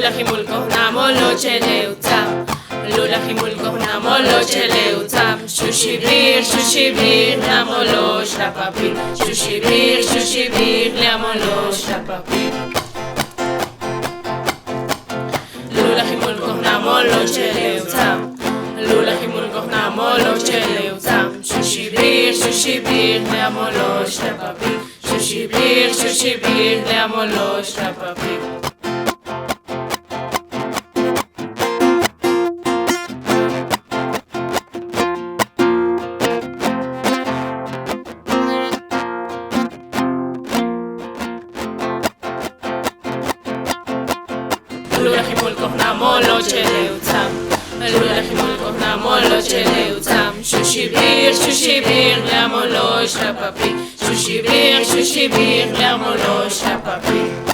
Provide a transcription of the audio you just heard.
Lula Jimulco, Namolo Cheleutzam. Lula Jimulco, Namolo Cheleutzam. Shushibir, Namolo Shapapir. Shushibir, Namolo Shapapir. Lula Jimulco, Namolo Cheleutzam. Lula Jimulco, Namolo Cheleutzam. Shushibir, Namolo Shapapir. Shushibir, Namolo Shapapir. Lula Jimulco, Namolo Cheleutzam. Lula Jimulco, Namolo Cheleutzam. Shushibir, Namolo Shapapir. Shushibir, Namolo Shapapir.